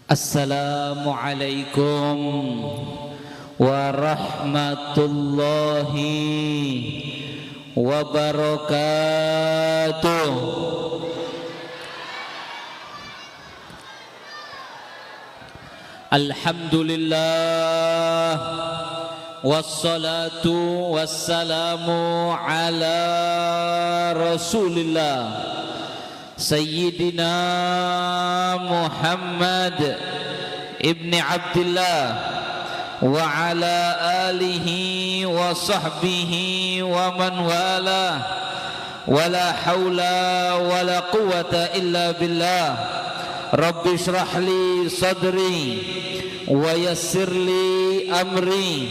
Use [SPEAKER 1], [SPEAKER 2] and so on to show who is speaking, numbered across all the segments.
[SPEAKER 1] Assalamualaikum warahmatullahi wabarakatuh. Alhamdulillah wassalatu wassalamu ala Rasulillah Sayyidina Muhammad ibni Abdillah wa ala alihi wa sahbihi wa man wala wa la hawla wa la quwwata illa billah. Rabbi shrah li sadri wa yassir li amri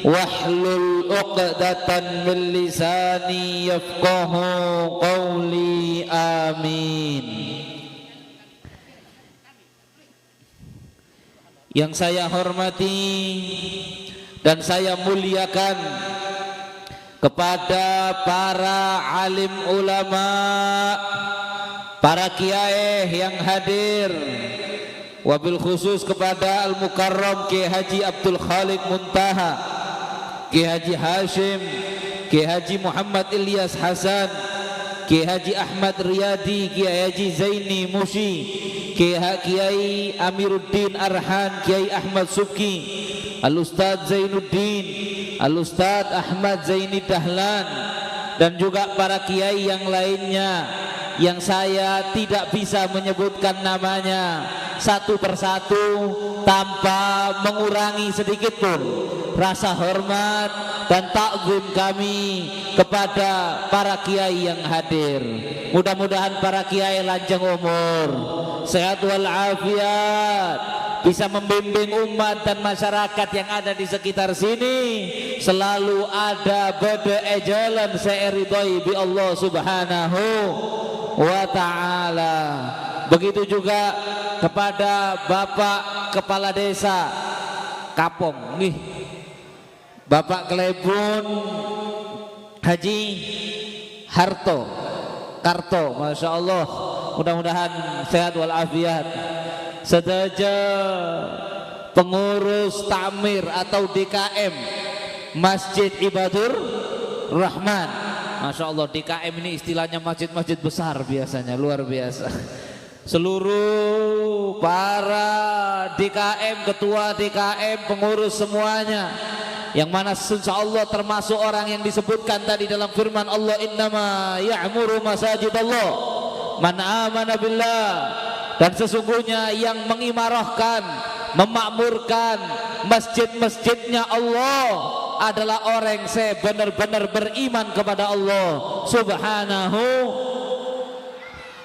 [SPEAKER 1] wahlul uqdatan min lisani yafqahu qawli. Amin. Yang saya hormati dan saya muliakan kepada para alim ulama, para kiai yang hadir, wabil khusus kepada Al-Mukarram Kiai Haji Abdul Khaliq Muntaha, Kiai Haji Hashim, Kiai Haji Muhammad Ilyas Hasan, Kiai Haji Ahmad Riyadi, Kiai Haji Zaini Musi, Kiai Amiruddin Arhan, Kiai Ahmad Subki, Al-Ustadz Zainuddin, Al-Ustadz Ahmad Zaini Dahlan, dan juga para kiai yang lainnya yang saya tidak bisa menyebutkan namanya satu persatu tanpa mengurangi sedikit pun rasa hormat dan takzim kami kepada para kiai yang hadir. Mudah-mudahan para kiai lanjang umur, sehat walafiat, bisa membimbing umat dan masyarakat yang ada di sekitar sini selalu ada bada ejalan seeridai bi Allah subhanahu wa ta'ala. Begitu juga kepada Bapak Kepala Desa Kapong nih, Bapak Klebun Haji Harto Karto, Masya Allah, mudah-mudahan sehat walafiat. Sedaja pengurus Tamir atau DKM Masjid Ibadur Rahman, Masya Allah, DKM ini istilahnya masjid-masjid besar biasanya, luar biasa. Seluruh para DKM, ketua DKM, pengurus semuanya, yang mana insya Allah termasuk orang yang disebutkan tadi dalam firman Allah, innama ya'muru masajidallah man amana billah. Dan sesungguhnya yang mengimarahkan, memakmurkan masjid-masjidnya Allah adalah orang yang benar-benar beriman kepada Allah subhanahu.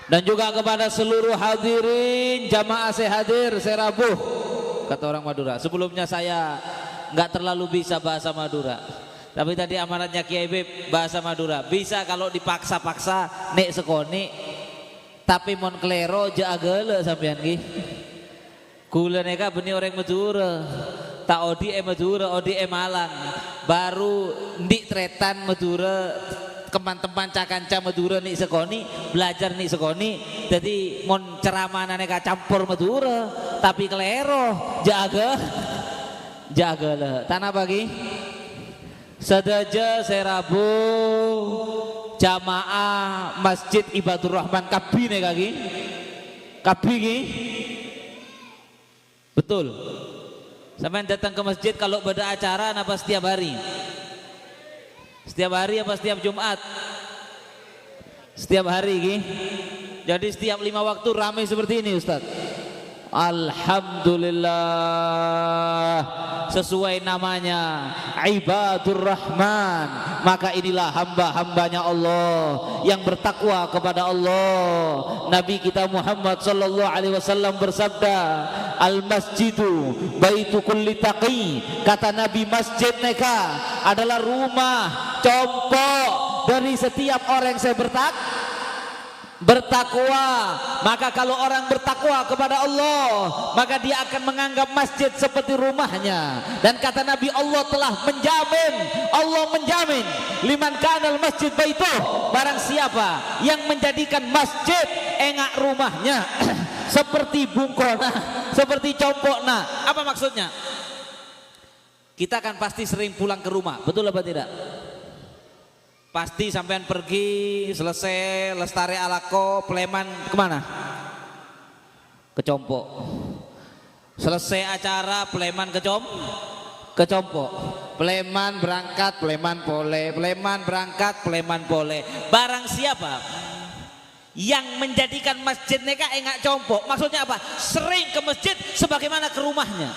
[SPEAKER 1] Dan juga kepada seluruh hadirin jamaah sehadir serabuh, kata orang Madura. Sebelumnya saya nggak terlalu bisa bahasa Madura, tapi tadi amanatnya Kiai Beb bahasa Madura bisa kalau dipaksa-paksa nek sekoni, tapi mon klero jagele sampean nggih. Kula neka beni orang Madura, tak odi Madura, odi Malang, baru ndik tretan Madura, teman-teman cakanca Madura nih sekoni, belajar nih sekoni, jadi mon ceramah neka campur Madura, tapi klero jaga lah. Tanah pagi sedaja serabu jamaah Masjid Ibadur Rahman kabine kaki kabigi betul. Sampai datang ke masjid kalau pada acara apa setiap hari? Setiap hari apa setiap Jumat? Setiap hari ki. Jadi setiap 5 waktu ramai seperti ini Ustaz. Alhamdulillah, sesuai namanya Ibadur Rahman, maka inilah hamba-hambanya Allah yang bertakwa kepada Allah. Nabi kita Muhammad sallallahu alaihi wasallam bersabda, al masjidu baitu kulli taqi. Kata Nabi, masjid neka adalah rumah compok dari setiap orang yang bertakwa. Maka kalau orang bertakwa kepada Allah, maka dia akan menganggap masjid seperti rumahnya. Dan kata Nabi, Allah telah menjamin liman kanal masjid baituh, barang siapa yang menjadikan masjid engak rumahnya, seperti bungkona, seperti compokna. Apa maksudnya? Kita kan pasti sering pulang ke rumah, betul apa tidak? Pasti sampean pergi selesai lestari alako Pleman kemana? Ke Compok. Selesai acara Pleman ke Compok. Pleman berangkat, Pleman pole, Pleman berangkat, Pleman pole. Barang siapa yang menjadikan masjid neka enggak Compok? Maksudnya apa? Sering ke masjid sebagaimana ke rumahnya.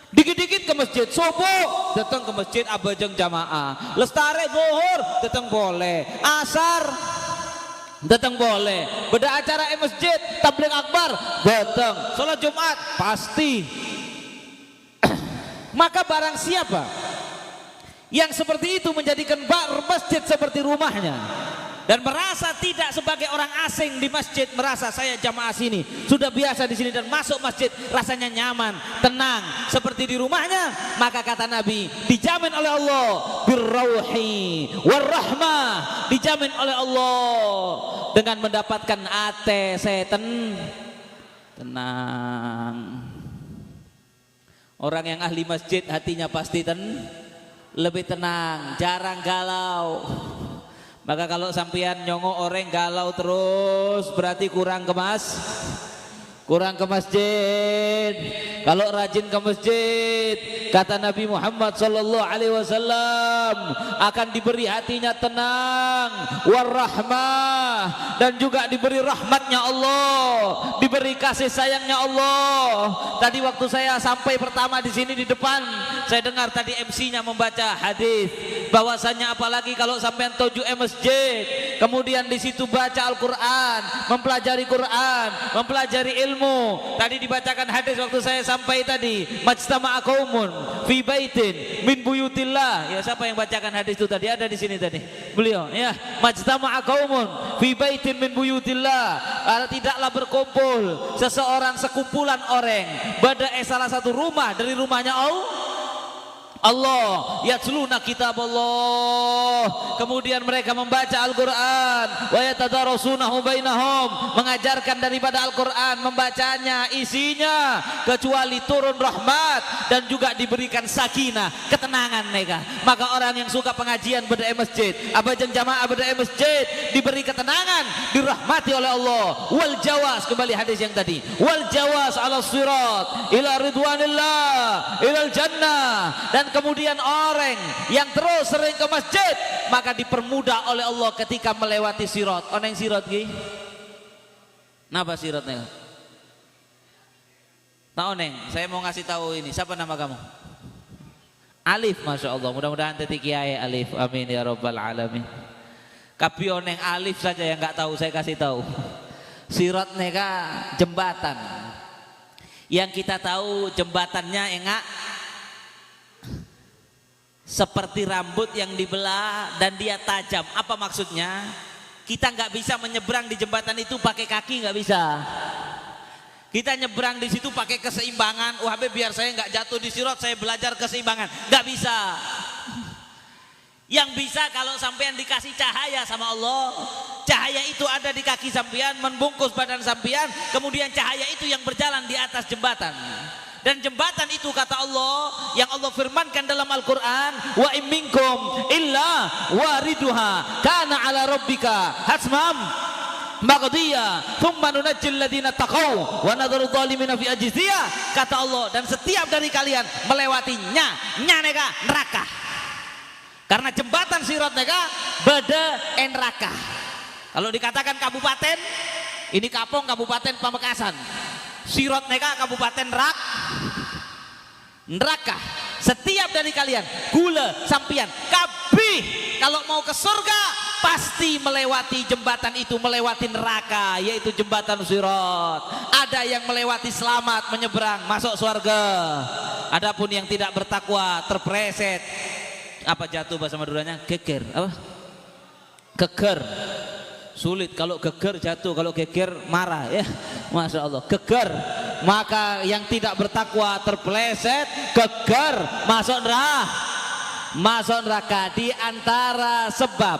[SPEAKER 1] Dikit-dikit ke masjid, subuh datang ke masjid abajeng jamaah, lestari zuhur datang boleh, asar datang boleh, beda acara masjid tabligh akbar datang, sholat Jumat pasti. Maka barang siapa yang seperti itu menjadikan masjid seperti rumahnya dan merasa tidak sebagai orang asing di masjid, merasa saya jamaah sini, sudah biasa di sini dan masuk masjid rasanya nyaman, tenang seperti di rumahnya, maka kata Nabi dijamin oleh Allah birrauhi warahmah, dijamin oleh Allah dengan mendapatkan tenang. Orang yang ahli masjid hatinya pasti lebih tenang, jarang galau. Maka kalau sampean nyongo orang galau terus berarti kurang ke masjid. Kalau rajin ke masjid, kata Nabi Muhammad SAW, akan diberi hatinya tenang, warahmah, dan juga diberi rahmatnya Allah, diberi kasih sayangnya Allah. Tadi waktu saya sampai pertama di sini di depan, saya dengar tadi MC-nya membaca hadis bahwasanya apalagi kalau sampean tuju masjid, kemudian di situ baca Al-Quran, mempelajari Quran, mempelajari ilmu. Tadi dibacakan hadis waktu saya sampai tadi, majtama'a qaumun fi baitin min buyutillah. Ya, siapa yang bacakan hadis itu tadi? Ada di sini tadi. Beliau, ya, majtama'a qaumun fi baitin min buyutillah. Tidaklah berkumpul seseorang sekumpulan orang pada salah satu rumah dari rumahnya Allah, yatluna kitab Allah, kemudian mereka membaca Al-Quran, wa yatadarasunahu bainahum, mengajarkan daripada Al-Quran, membacanya, isinya, kecuali turun rahmat dan juga diberikan sakinah, ketenangan mereka. Maka orang yang suka pengajian berdaya masjid, abajang jamaah berdaya masjid, diberi ketenangan, dirahmati oleh Allah. Wal jawas, kembali hadis yang tadi, wal jawas ala sirat ila ridwanillah ilal jannah. Dan kemudian orang yang terus sering ke masjid, maka dipermudah oleh Allah ketika melewati sirat. Oneng sirat ki? Napa siratnya? Tahu neng? Saya mau ngasih tahu ini. Siapa nama kamu? Alif, masya Allah. Mudah-mudahan tadi kiai Alif. Amin ya robbal alamin. Tapi oneng Alif saja yang nggak tahu, saya kasih tahu. Sirat neka jembatan. Yang kita tahu jembatannya enggak seperti rambut yang dibelah dan dia tajam. Apa maksudnya? Kita nggak bisa menyeberang di jembatan itu pakai kaki, nggak bisa. Kita nyeberang di situ pakai keseimbangan. Wah, biar saya nggak jatuh di sirat, saya belajar keseimbangan. Nggak bisa. Yang bisa kalau sampean dikasih cahaya sama Allah, cahaya itu ada di kaki sampean, membungkus badan sampean, kemudian cahaya itu yang berjalan di atas jembatan. Dan jembatan itu kata Allah, yang Allah firmankan dalam Al-Quran, wa in minkum illa wariduha kana ala rabbika hatmam maqdiya thumma nunajjil ladina taqaw wa nadharu dhalimina fi ajziyah. Kata Allah, dan setiap dari kalian melewatinya neka neraka. Karena jembatan sirat neka beda neraka. Kalau dikatakan kabupaten, ini Kapong Kabupaten Pamekasan, sirat neka kabupaten neraka. Setiap dari kalian gula sampian kabih kalau mau ke surga pasti melewati jembatan itu, melewati neraka, yaitu jembatan sirat. Ada yang melewati selamat menyeberang masuk surga. Adapun yang tidak bertakwa terpreset, apa jatuh bahasa Maduranya? Geger. Apa? Geger. Sulit kalau geger jatuh, kalau geger marah ya. Masya Allah, geger. Maka yang tidak bertakwa terpeleset, geger, masuk neraka. Di antara sebab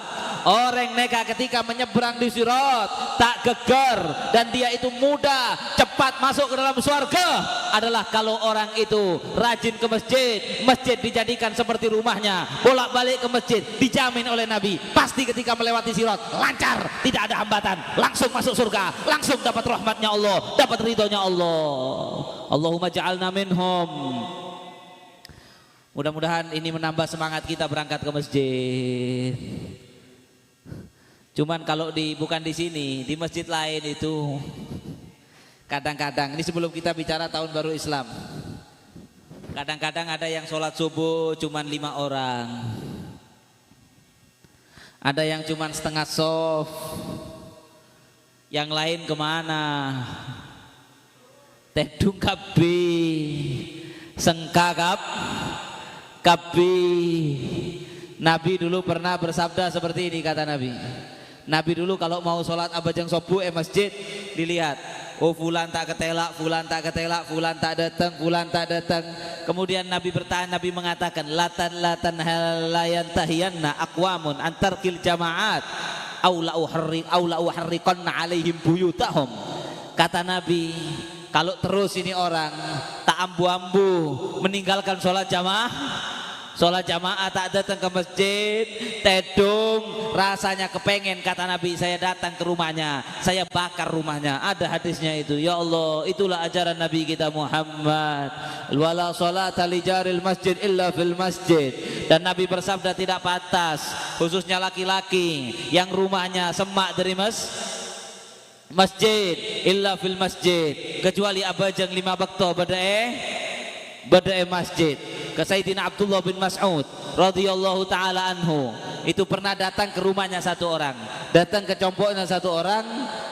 [SPEAKER 1] Orang neka ketika menyeberang di sirat tak geger dan dia itu mudah cepat masuk ke dalam surga adalah kalau orang itu rajin ke masjid. Masjid dijadikan seperti rumahnya, bolak-balik ke masjid, dijamin oleh Nabi pasti ketika melewati sirat lancar, tidak ada hambatan, langsung masuk surga, langsung dapat rahmatnya Allah, dapat ridhonya Allah. Allahumma ja'alna minhum. Mudah-mudahan ini menambah semangat kita berangkat ke masjid. Cuman kalau bukan di sini, di masjid lain itu kadang-kadang, ini sebelum kita bicara tahun baru Islam, kadang-kadang ada yang sholat subuh cuman 5 orang, ada yang cuman setengah soft, yang lain kemana? Tedung kabi, sengkakap kabi. Nabi dulu pernah bersabda seperti ini, kata Nabi. Nabi dulu kalau mau sholat abajang sobu masjid dilihat, oh fulan tak ketelak, fulan tak ketelak, fulan tak datang, fulan tak datang. Kemudian Nabi bertanya, Nabi mengatakan, latan halayan tahiyanna aqwamun antarkil jamaat aula uharriqanna alaihim buyutahum. Kata Nabi, kalau terus ini orang tak ambu-ambu meninggalkan sholat jamaah tak datang ke masjid, tedung, rasanya kepengen, kata Nabi, saya datang ke rumahnya, saya bakar rumahnya. Ada hadisnya itu. Ya Allah, itulah ajaran Nabi kita Muhammad. Wala sholata li jaril masjid illa fil masjid. Dan Nabi bersabda tidak pantas, khususnya laki-laki yang rumahnya semak dari masjid illa fil masjid, kecuali abajang 5 waktu badae masjid. Ke Sayyidina Abdullah bin Mas'ud radhiyallahu taala anhu, itu pernah datang ke rumahnya satu orang, datang ke compoknya satu orang,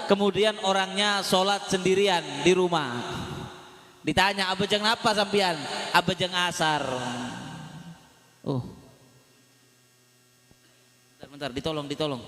[SPEAKER 1] kemudian orangnya sholat sendirian di rumah. Ditanya, abajang apa sampian? Abajang asar. Oh, bentar, ditolong.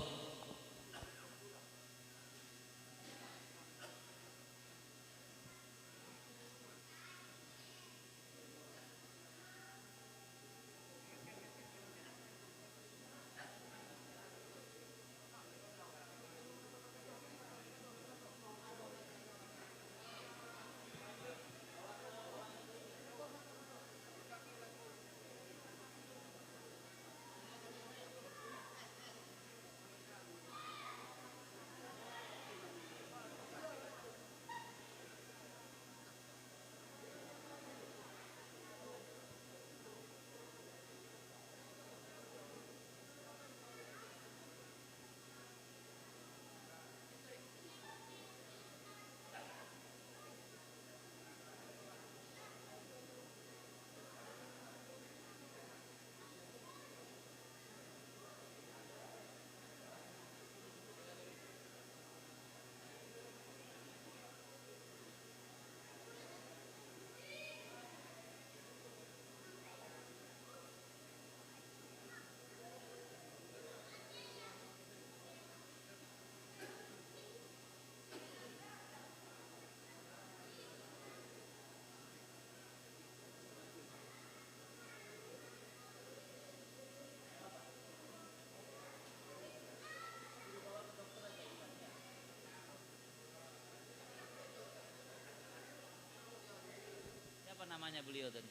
[SPEAKER 1] Namanya beliau tadi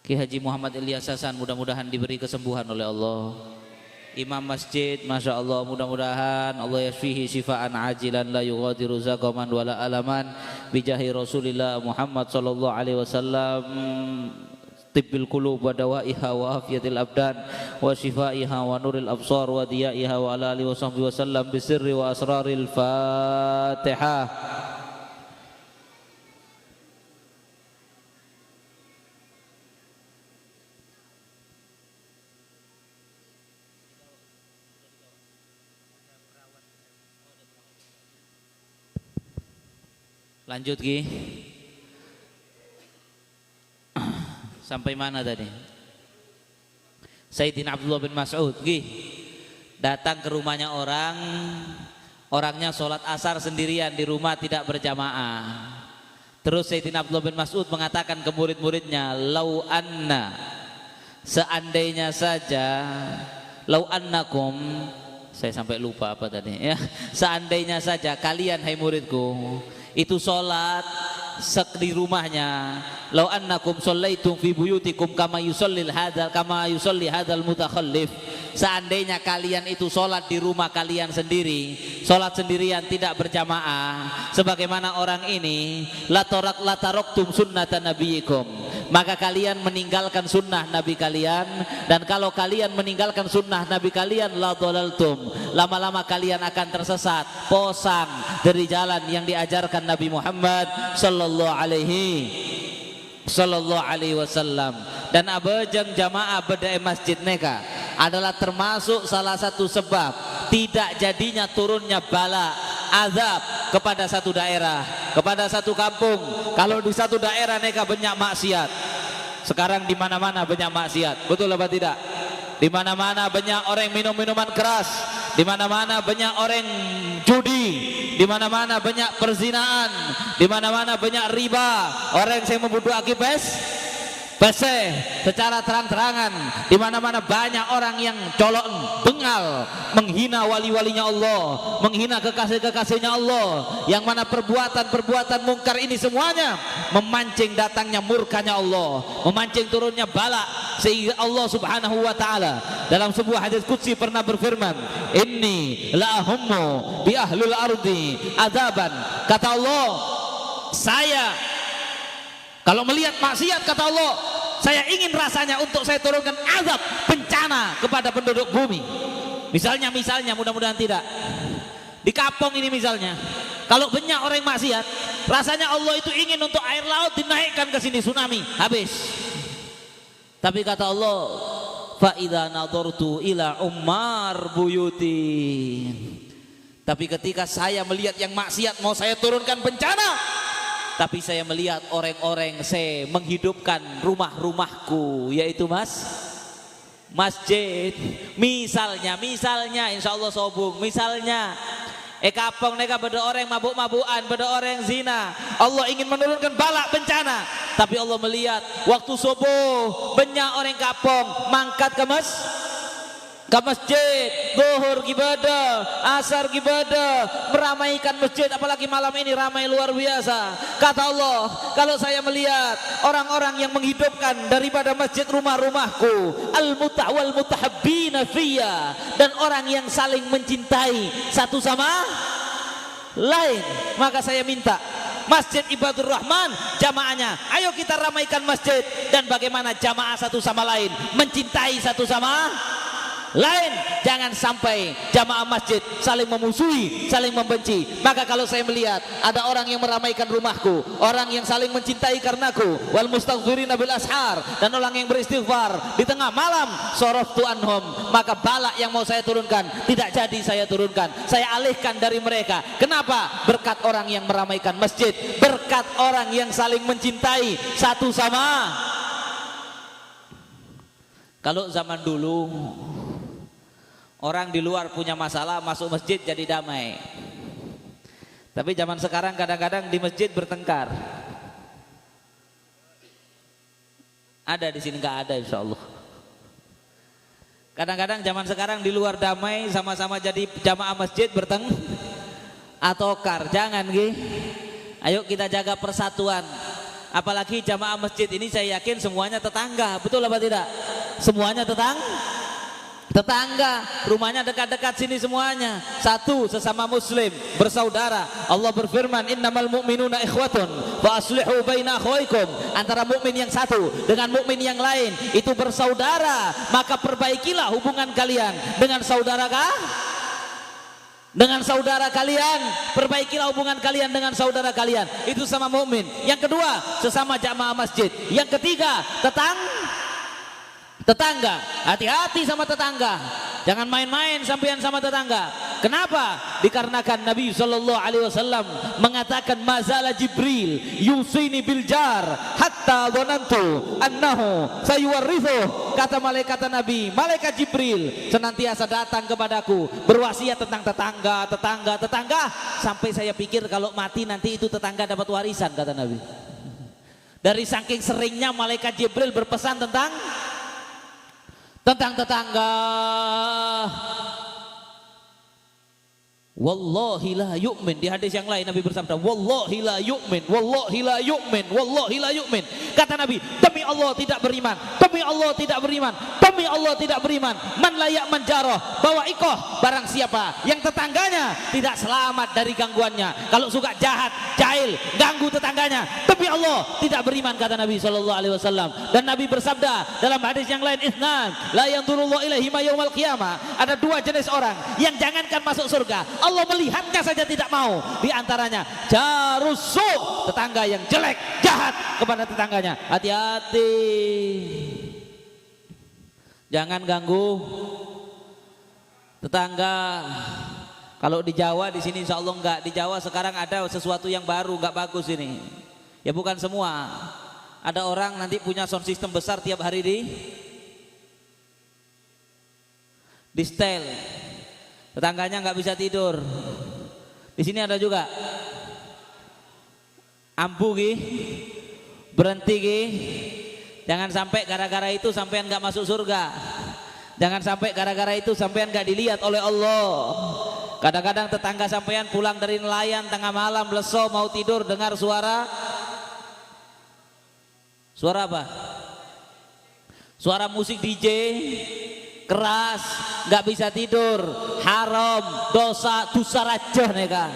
[SPEAKER 1] Ki Haji Muhammad Ilyas Hasan, mudah-mudahan diberi kesembuhan oleh Allah. Imam masjid, masya Allah, mudah-mudahan Allah yasfihi shifaan ajilan la yughadiru zaqaman wala alaman bijahi Rasulillah Muhammad sallallahu alaihi wasallam, tibbil qulub wa dawaiha wa afiyatil abdan wa shifaiha wa nuril absar wa diyaiha wa ala alihi wa sahbihi wasallam bisirri wa asraril Fatihah. Lanjut Ki. Sampai mana tadi? Sayyidina Abdullah bin Mas'ud Ki datang ke rumahnya orang, orangnya sholat asar sendirian di rumah, tidak berjamaah. Terus Sayyidina Abdullah bin Mas'ud mengatakan ke murid-muridnya, lau anna, seandainya saja lau annakum, saya sampai lupa apa tadi ya, seandainya saja kalian hai muridku itu sholat di rumahnya, lau annakum shallaitum fi buyutikum kama yusalli hadzal mutakhallif, seandainya kalian itu sholat di rumah kalian sendiri, sholat sendirian tidak berjamaah sebagaimana orang ini, la taraktum sunnatan nabiyikum, maka kalian meninggalkan sunnah nabi kalian, dan kalau kalian meninggalkan sunnah nabi kalian, la dhalaltum, lama-lama kalian akan tersesat, posang dari jalan yang diajarkan Nabi Muhammad sallallahu alaihi wasallam. Dan abajang jamaah bedai masjid neka adalah termasuk salah satu sebab tidak jadinya turunnya bala azab kepada satu daerah, kepada satu kampung. Kalau di satu daerah neka banyak maksiat, sekarang di mana-mana banyak maksiat, betul apa tidak? Di mana-mana banyak orang minum minuman keras, di mana-mana banyak orang judi, di mana-mana banyak perzinaan, di mana-mana banyak riba, orang yang membunuh akibat secara terang-terangan, di mana-mana banyak orang yang colok bengal menghina wali-walinya Allah, menghina kekasih-kekasihnya Allah, yang mana perbuatan-perbuatan mungkar ini semuanya memancing datangnya murkanya Allah, memancing turunnya bala, sehingga Allah Subhanahu wa taala dalam sebuah hadis qudsi pernah berfirman, inni la ahummu bi ahlul ardi adzaban, kata Allah, saya kalau melihat maksiat, kata Allah, saya ingin rasanya untuk saya turunkan azab, bencana kepada penduduk bumi. Misalnya, mudah-mudahan tidak. Di kampung ini misalnya, kalau banyak orang maksiat, rasanya Allah itu ingin untuk air laut dinaikkan ke sini, tsunami, habis. Tapi kata Allah, fa idza nadartu ila ummar buyuti. Tapi ketika saya melihat yang maksiat mau saya turunkan bencana, tapi saya melihat orang-orang saya menghidupkan rumah-rumahku, yaitu masjid. Misalnya insya Allah sobung, misalnya kapong neka beda orang mabuk-mabukan, beda orang zina, Allah ingin menurunkan balak bencana, tapi Allah melihat waktu subuh banyak orang kapong mangkat ke masjid, zuhur ibadah, asar ibadah, meramaikan masjid, apalagi malam ini ramai luar biasa. Kata Allah, kalau saya melihat orang-orang yang menghidupkan daripada masjid rumah-rumahku, wal mutahabbina fiyya, dan orang yang saling mencintai satu sama lain, maka saya minta Masjid Ibadur Rahman jamaahnya, ayo kita ramaikan masjid, dan bagaimana jamaah satu sama lain mencintai satu sama lain, jangan sampai jamaah masjid saling memusuhi, saling membenci. Maka kalau saya melihat ada orang yang meramaikan rumahku, orang yang saling mencintai karenaku, wal mustaghfirina bil ashar, dan orang yang beristighfar di tengah malam, soroftu anhum, maka balak yang mau saya turunkan tidak jadi saya turunkan, saya alihkan dari mereka. Kenapa? Berkat orang yang meramaikan masjid, berkat orang yang saling mencintai satu sama. Kalau zaman dulu orang di luar punya masalah, masuk masjid jadi damai. Tapi zaman sekarang kadang-kadang di masjid bertengkar. Ada di sini nggak ada, insya Allah. Kadang-kadang zaman sekarang di luar damai, sama-sama jadi jamaah masjid atokar. Jangan ayo kita jaga persatuan. Apalagi jamaah masjid ini saya yakin semuanya tetangga, betul apa tidak? Semuanya tetangga, rumahnya dekat-dekat sini semuanya, satu sesama muslim, bersaudara. Allah berfirman, innamal mu'minuna ikhwatun fa aslihu baina akhwaikum, antara mukmin yang satu dengan mukmin yang lain itu bersaudara, maka perbaikilah hubungan kalian dengan saudara kalian, perbaikilah hubungan kalian dengan saudara kalian, itu sama mukmin. Yang kedua, sesama jamaah masjid. Yang ketiga, tetangga, hati-hati sama tetangga, jangan main-main sampean sama tetangga. Kenapa? Dikarenakan Nabi Shallallahu Alaihi Wasallam mengatakan, mazala Jibril yusini bil jar hatta dhanantu annahu sayuwarithu. Kata malaikat Nabi, malaikat Jibril senantiasa datang kepadaku berwasiat tentang tetangga, sampai saya pikir kalau mati nanti itu tetangga dapat warisan, kata Nabi. Dari saking seringnya malaikat Jibril berpesan tentang tentang tetangga. Wallahi la yu'min. Di hadis yang lain Nabi bersabda, wallahi la yu'min, wallahi la yu'min, wallahi la yu'min. Kata Nabi, demi Allah tidak beriman, demi Allah tidak beriman, demi Allah tidak beriman. Man la ya'man jarah, bawa ikoh, barang siapa yang tetangganya tidak selamat dari gangguannya. Kalau suka jahat, jahil, ganggu tetangganya, demi Allah tidak beriman, kata Nabi SAW. Dan Nabi bersabda dalam hadis yang lain, ihnan la yanzurullahu ilaihi ma yaumal qiyamah. Ada dua jenis orang yang jangankan masuk surga, Allah melihatnya saja tidak mau. Di antaranya jarusu, tetangga yang jelek, jahat kepada tetangganya. Hati-hati, jangan ganggu tetangga. Kalau di Jawa, di sini insya Allah enggak. Di Jawa sekarang ada sesuatu yang baru, enggak bagus ini. Ya bukan semua. Ada orang nanti punya sound system besar tiap hari di setel. Tetangganya nggak bisa tidur. Di sini ada juga. Ampu Ki, berhenti Ki. Jangan sampai gara-gara itu sampean nggak masuk surga. Jangan sampai gara-gara itu sampean nggak dilihat oleh Allah. Kadang-kadang tetangga sampean pulang dari nelayan tengah malam leso mau tidur dengar suara apa? Suara musik DJ keras, nggak bisa tidur, haram, dosa raja neka.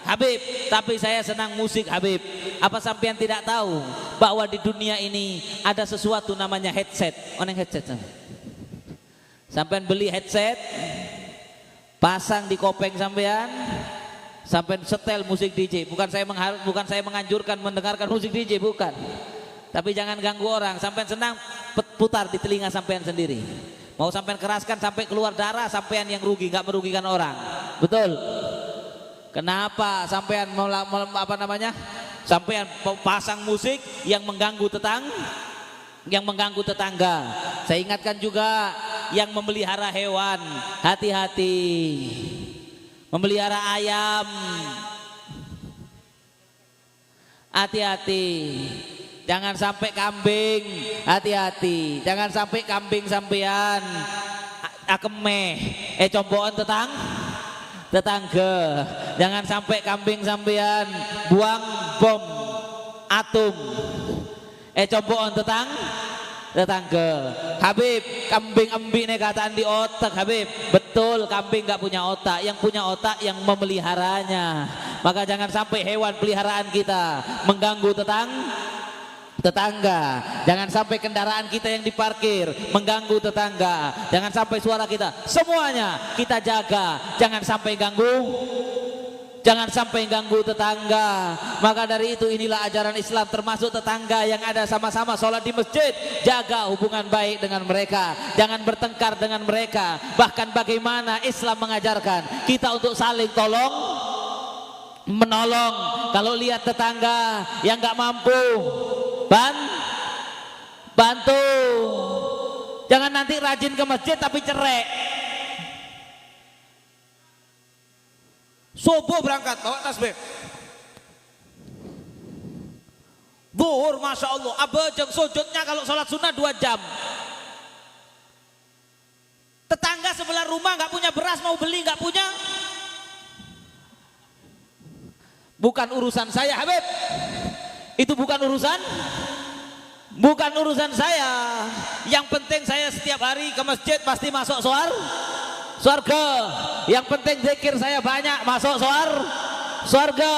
[SPEAKER 1] Habib, tapi saya senang musik Habib. Apa sampean tidak tahu bahwa di dunia ini ada sesuatu namanya headset? Oneng headset. Sampean beli headset, pasang di kopeng sampean setel musik DJ. Bukan saya menganjurkan mendengarkan musik DJ, bukan. Tapi jangan ganggu orang. Sampean senang, putar di telinga sampean sendiri. Mau sampean keraskan sampai keluar darah, sampean yang rugi, nggak merugikan orang. Betul? Kenapa sampean sampean pasang musik yang mengganggu tetangga? Saya ingatkan juga yang memelihara hewan, hati-hati. Memelihara ayam, hati-hati. Jangan sampai kambing, hati-hati. Jangan sampai kambing sampean akemeh, combokan tetangga. Jangan sampai kambing sampean buang bom atom, combokan tetangga. Habib, kambing embik nih kataan di otak Habib. Betul, kambing nggak punya otak. Yang punya otak yang memeliharanya. Maka jangan sampai hewan peliharaan kita mengganggu tetangga. Jangan sampai kendaraan kita yang diparkir mengganggu tetangga. Jangan sampai suara kita, semuanya kita jaga. Jangan sampai ganggu tetangga. Maka dari itu inilah ajaran Islam, termasuk tetangga yang ada sama-sama sholat di masjid. Jaga hubungan baik dengan mereka, jangan bertengkar dengan mereka. Bahkan bagaimana Islam mengajarkan kita untuk saling menolong. Kalau lihat tetangga yang nggak mampu, bantu. Jangan nanti rajin ke masjid tapi cerai. Subuh berangkat bawa tasbih, zuhur masya Allah abejeng sujudnya kalau sholat sunnah 2 jam. Tetangga sebelah rumah nggak punya beras, mau beli nggak punya. Bukan urusan saya Habib, itu bukan urusan saya. Yang penting saya setiap hari ke masjid pasti masuk surga. Yang penting zikir saya banyak, masuk surga.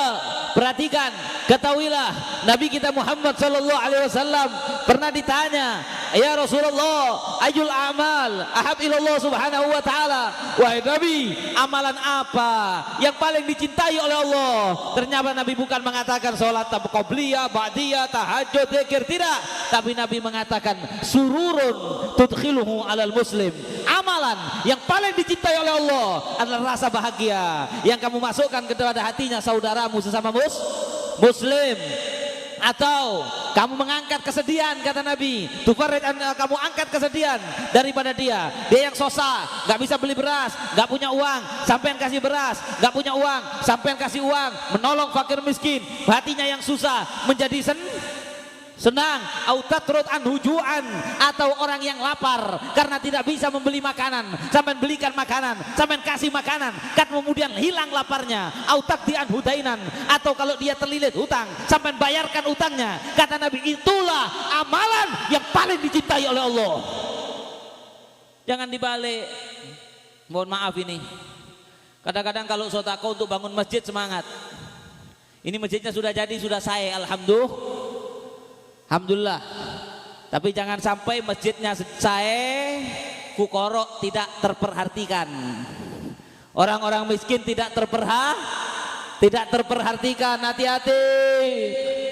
[SPEAKER 1] Perhatikan, ketahuilah Nabi kita Muhammad sallallahu alaihi wasallam pernah ditanya, "Ya Rasulullah, ayul amal ahab ilallah subhanahu wa ta'ala." Wahai Nabi, amalan apa yang paling dicintai oleh Allah? Ternyata Nabi bukan mengatakan sholat qabliyah, ba'diyah, tahajud, zikir, tidak. Tapi Nabi mengatakan sururun tudkhiluhu alal muslim. Amalan yang paling dicintai oleh Allah adalah rasa bahagia yang kamu masukkan kepada hatinya saudaramu sesama muslim. Atau kamu mengangkat kesedihan, kata Nabi, kamu angkat kesedihan daripada dia yang susah, gak bisa beli beras, gak punya uang, sampean kasih beras, gak punya uang, sampean kasih uang, menolong fakir miskin, hatinya yang susah menjadi senang, au tatrud anhu ju'an, atau orang yang lapar karena tidak bisa membeli makanan, sampean belikan makanan, sampean kasih makanan, kan kemudian hilang laparnya, au taqdi anhu dainan, atau kalau dia terlilit hutang, sampean bayarkan utangnya. Kata Nabi, itulah amalan yang paling dicintai oleh Allah. Jangan dibalik. Mohon maaf ini, kadang-kadang kalau sedekah untuk bangun masjid semangat. Ini masjidnya sudah jadi, sudah saya, alhamdulillah. Tapi jangan sampai masjidnya saya, fukara tidak terperhatikan, orang-orang miskin tidak terperhatikan. Hati-hati.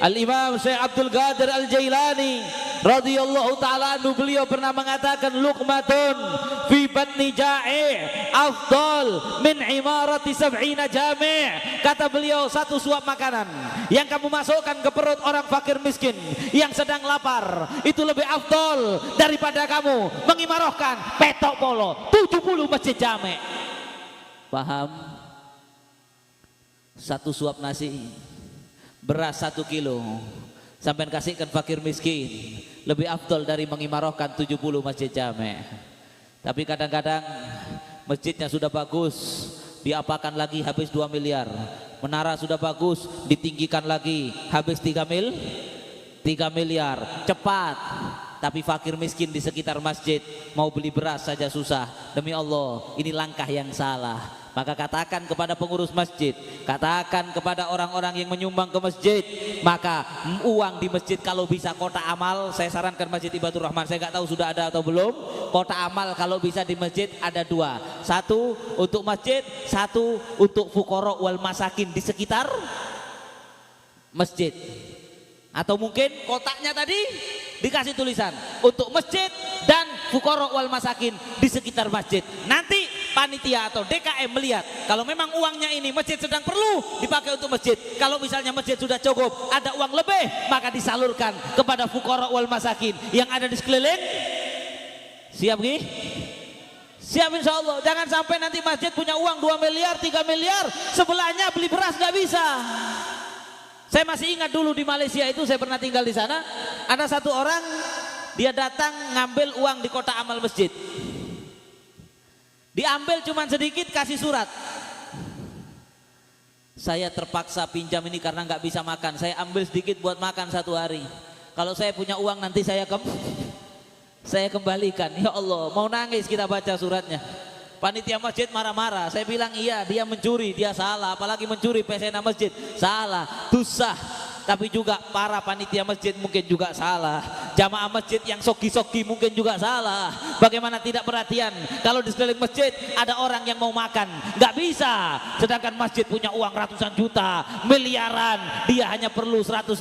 [SPEAKER 1] Al-Imam Syekh Abdul Qadir Al-Jailani radhiyallahu ta'ala anhu, beliau pernah mengatakan, luqmatun fi batni ja'i' afdal min imarati sab'ina jami'. Kata beliau, satu suap makanan yang kamu masukkan ke perut orang fakir miskin yang sedang lapar itu lebih afdal daripada kamu mengimarahkan petok polo 70 masjid jami'. Paham? Satu suap nasi, beras 1 kilo, sampai kasihkan fakir miskin lebih afdol dari mengimarahkan 70 masjid jami'. Tapi kadang-kadang masjidnya sudah bagus, diapakan lagi habis 2 miliar. Menara sudah bagus, ditinggikan lagi, habis 3 miliar. Cepat. Tapi fakir miskin di sekitar masjid mau beli beras saja susah. Demi Allah, ini langkah yang salah. Maka katakan kepada pengurus masjid, katakan kepada orang-orang yang menyumbang ke masjid, maka uang di masjid kalau bisa kotak amal, saya sarankan Masjid Ibadur Rahman, saya nggak tahu sudah ada atau belum. Kotak amal kalau bisa di masjid ada 2, 1 untuk masjid, 1 untuk fukara wal masakin di sekitar masjid. Atau mungkin kotaknya tadi dikasih tulisan untuk masjid dan fukara wal masakin di sekitar masjid. Nanti panitia atau DKM melihat kalau memang uangnya ini masjid sedang perlu dipakai untuk masjid. Kalau misalnya masjid sudah cukup, ada uang lebih, maka disalurkan kepada fukara wal masakin yang ada di sekeliling. Siap Ki? Siap insya Allah. Jangan sampai nanti masjid punya uang 2 miliar, 3 miliar, sebelahnya beli beras nggak bisa. Saya masih ingat dulu di Malaysia itu, saya pernah tinggal di sana. Ada satu orang, dia datang ngambil uang di kotak amal masjid. Diambil cuma sedikit, kasih surat. Saya terpaksa pinjam ini karena nggak bisa makan. Saya ambil sedikit buat makan 1 hari. Kalau saya punya uang nanti saya kembalikan. Ya Allah, mau nangis kita baca suratnya. Panitia masjid marah-marah. Saya bilang iya, dia mencuri, dia salah. Apalagi mencuri pesena masjid, salah, dosa. Tapi juga para panitia masjid mungkin juga salah. Jamaah masjid yang soki-soki mungkin juga salah. Bagaimana tidak perhatian kalau di sekeliling masjid ada orang yang mau makan, nggak bisa. Sedangkan masjid punya uang ratusan juta, miliaran, dia hanya perlu 100.000,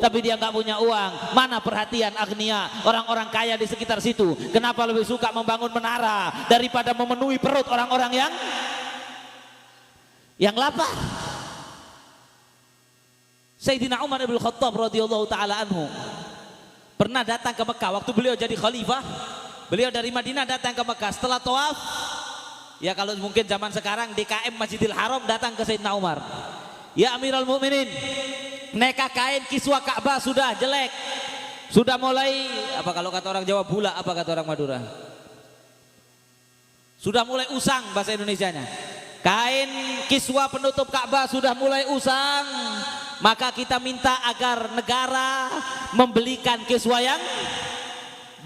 [SPEAKER 1] tapi dia nggak punya uang. Mana perhatian agnia, orang-orang kaya di sekitar situ? Kenapa lebih suka membangun menara daripada memenuhi perut orang-orang yang lapar? Sayyidina Umar bin Khattab radhiyallahu taala anhu pernah datang ke Mekah waktu beliau jadi khalifah. Beliau dari Madinah datang ke Mekah setelah tawaf. Ya kalau mungkin zaman sekarang DKM Masjidil Haram datang ke Sayyidina Umar. Ya Amirul Mukminin, neka kain kiswa Ka'bah sudah jelek. Sudah mulai apa kalau kata orang Jawa bula, apa kata orang Madura? Sudah mulai usang bahasa Indonesianya. Kain kiswa penutup Ka'bah sudah mulai usang. Maka kita minta agar negara membelikan kiswa yang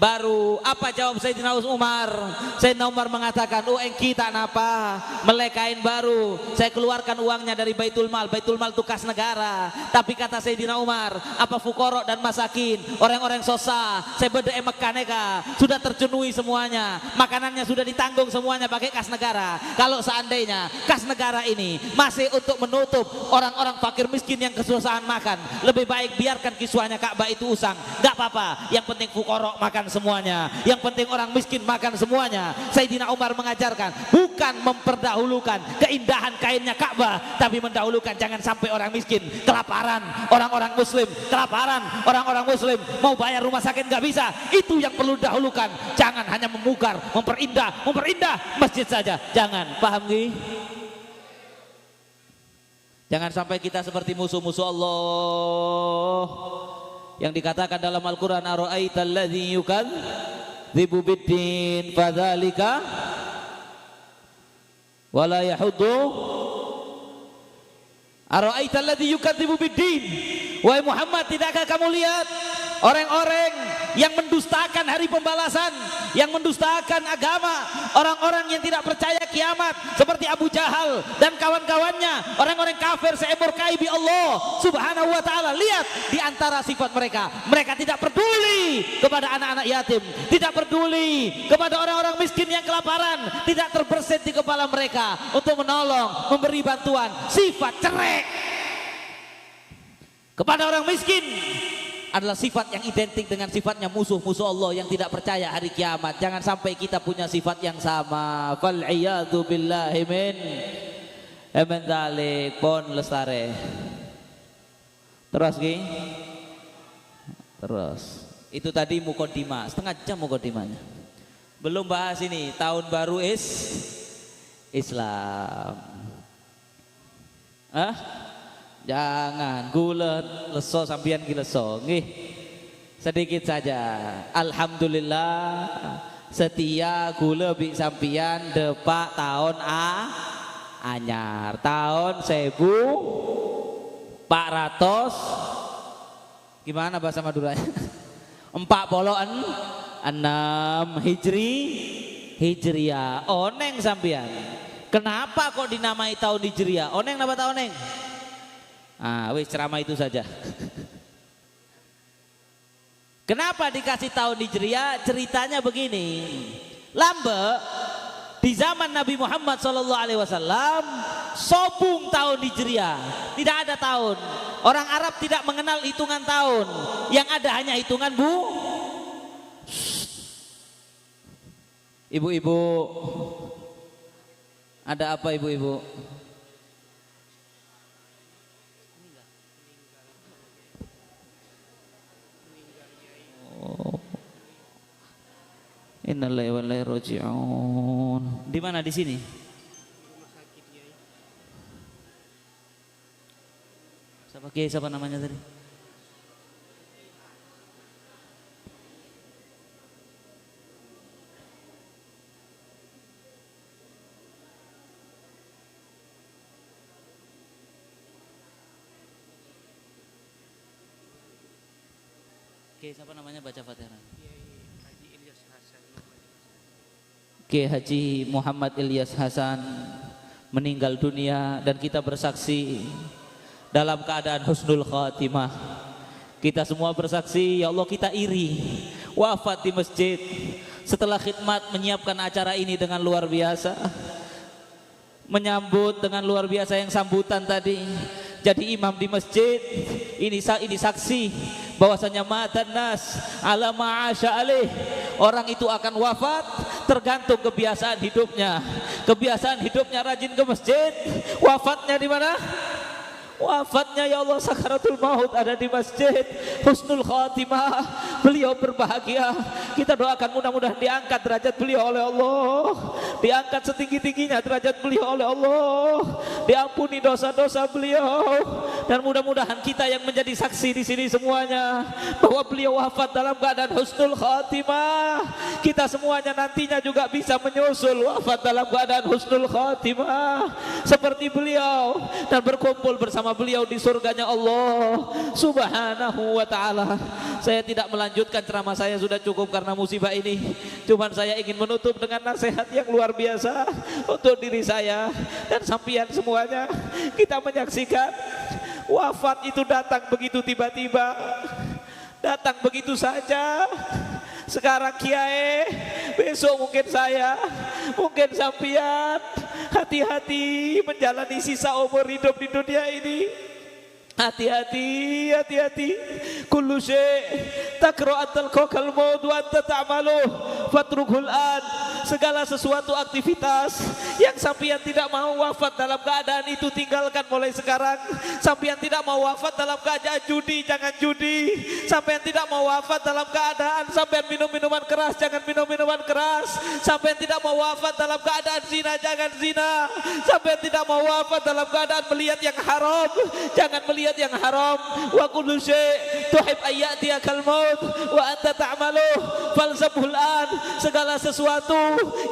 [SPEAKER 1] baru. Apa jawab Sayyidina Umar? Sayyidina Umar mengatakan, oh engki tak napa, melek kain baru, saya keluarkan uangnya dari Baitul Mal. Baitul Mal itu kas negara. Tapi kata Sayyidina Umar, apa fukara dan masakin, orang-orang sosa, saya beda Mekah neka, sudah terpenuhi semuanya, makanannya sudah ditanggung semuanya pakai kas negara. Kalau seandainya kas negara ini masih untuk menutup orang-orang fakir miskin yang kesusahan makan, lebih baik biarkan kiswahnya Ka'bah itu usang, gak apa-apa, yang penting fukara makan semuanya, yang penting orang miskin makan semuanya. Sayyidina Umar mengajarkan bukan memperdahulukan keindahan kainnya Ka'bah, tapi mendahulukan jangan sampai orang miskin kelaparan, orang-orang muslim kelaparan, orang-orang muslim mau bayar rumah sakit nggak bisa. Itu yang perlu dahulukan. Jangan hanya memukar, memperindah masjid saja, jangan. Paham gih? Jangan sampai kita seperti musuh-musuh Allah yang dikatakan dalam Al-Quran, ara'aital ladzi yukadzibu biddin fadzalika wala yahuddu, ara'aital ladzi yukadzibu biddin, wahai Muhammad, tidakkah kamu lihat orang-orang yang mendustakan hari pembalasan, yang mendustakan agama, orang-orang yang tidak percaya kiamat seperti Abu Jahal dan kawan-kawannya, orang-orang kafir seemurkai bi Allah Subhanahu wa taala. Lihat di antara sifat mereka, mereka tidak peduli kepada anak-anak yatim, tidak peduli kepada orang-orang miskin yang kelaparan, tidak terbersit di kepala mereka untuk menolong, memberi bantuan. Sifat cerek kepada orang miskin adalah sifat yang identik dengan sifatnya musuh-musuh Allah yang tidak percaya hari kiamat. Jangan sampai kita punya sifat yang sama. Fal iyadu billahi min dzalik. Pon lestare. Terus Ki. Terus. Itu tadi mukadimah, setengah jam mukadimahnya. Belum bahas ini tahun baru Islam. Jangan gula leso sambian ki leso nggih. Sedikit saja. Alhamdulillah setia gula bi sampian depak tahun anyar. Tahun 1400 gimana bahasa Maduranya? 46 Hijriah. Oneng sampian. Kenapa kok dinamai tahun Hijriah? Oneng napa tahun oneng? Wis ceramah itu saja. Kenapa dikasih tahun Hijriah? Ceritanya begini. Lambe di zaman Nabi Muhammad SAW sobung tahun Hijriah. Tidak ada tahun. Orang Arab tidak mengenal hitungan tahun. Yang ada hanya hitungan ibu-ibu. Ada apa ibu-ibu? Innalillahi wa inna ilaihi raji'un. Di mana di sini? Siapa namanya tadi? Siapa namanya baca Fatihah? Kiai Haji Muhammad Ilyas Hasan meninggal dunia dan kita bersaksi dalam keadaan husnul khatimah. Kita semua bersaksi, ya Allah kita iri wafat di masjid setelah khidmat menyiapkan acara ini dengan luar biasa, menyambut dengan luar biasa yang sambutan tadi. Jadi imam di masjid ini saksi bahwasanya matan nas ala ma'asya alaih, orang itu akan wafat tergantung kebiasaan hidupnya. Kebiasaan hidupnya rajin ke masjid, wafatnya di mana? Wafatnya ya Allah sakaratul maut ada di masjid. Husnul khatimah, beliau berbahagia. Kita doakan mudah-mudahan diangkat derajat beliau oleh Allah, diangkat setinggi-tingginya derajat beliau oleh Allah, diampuni dosa-dosa beliau, dan mudah-mudahan kita yang menjadi saksi di sini semuanya bahwa beliau wafat dalam keadaan husnul khatimah. Kita semuanya nantinya juga bisa menyusul wafat dalam keadaan husnul khatimah seperti beliau dan berkumpul bersama beliau di surganya Allah Subhanahu wa ta'ala. Saya tidak melanjutkan ceramah saya, sudah cukup karena musibah ini. Cuman saya ingin menutup dengan nasihat yang luar biasa untuk diri saya dan sampian semuanya. Kita menyaksikan wafat itu datang begitu tiba-tiba, datang begitu saja. Sekarang kiai, besok mungkin saya, mungkin sampian. Hati-hati menjalani sisa umur hidup di dunia ini. Hati-hati, hati-hati. Kullu syai' takra'atal kokal maut wa anta ta'maluh fatrukhul an. segala sesuatu aktivitas yang sampean tidak mau wafat dalam keadaan itu, tinggalkan mulai sekarang. Sampean tidak mau wafat dalam keadaan judi, jangan judi. Sampean tidak mau wafat dalam keadaan sampean minum minuman keras, jangan minum minuman keras. Sampean tidak mau wafat dalam keadaan zina, jangan zina. Sampean tidak mau wafat dalam keadaan melihat yang haram, jangan melihat yang haram. Wa kullu syai' tuhib ayyatiyakal maut wa anta ta'maluh falzamhul an. Segala sesuatu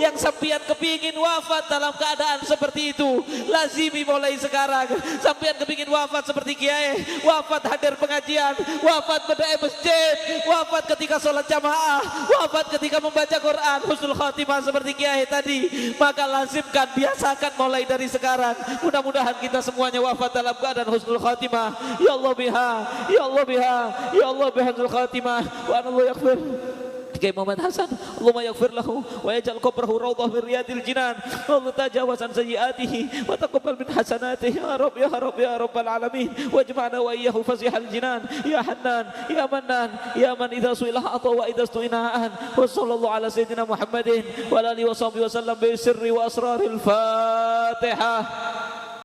[SPEAKER 1] yang sampean kepingin wafat dalam keadaan seperti itu, lazimi mulai sekarang. Sampean kepingin wafat seperti kiai, wafat hadir pengajian, wafat berdaya masjid, wafat ketika sholat jamaah, wafat ketika membaca Quran, husnul khatimah seperti kiai tadi, maka lazimkan, biasakan mulai dari sekarang. Mudah-mudahan kita semuanya wafat dalam keadaan husnul khatimah. Ya Allah biha, ya Allah biha, ya Allah biha husnul khatimah. Wa anallahu yaghfir Kiai Muhammad Hasan, Allahumma yaghfir lahu wa yaj'al qabrahu rawdah min riyadil jinan, wa tajawaz an sayyiatihi wa taqabbal min hasanatihi ya Rabb ya Rabb ya Rabbal alamin, wajma'na wa iyyahu fasihal jinan ya Hannan ya Mannan ya man idza su'ila ata wa idza stu'ina'an. Wa sallallahu ala sayyidina Muhammadin wa alihi wa sahbihi wa sallam bi sirri wa asraril Fatihah.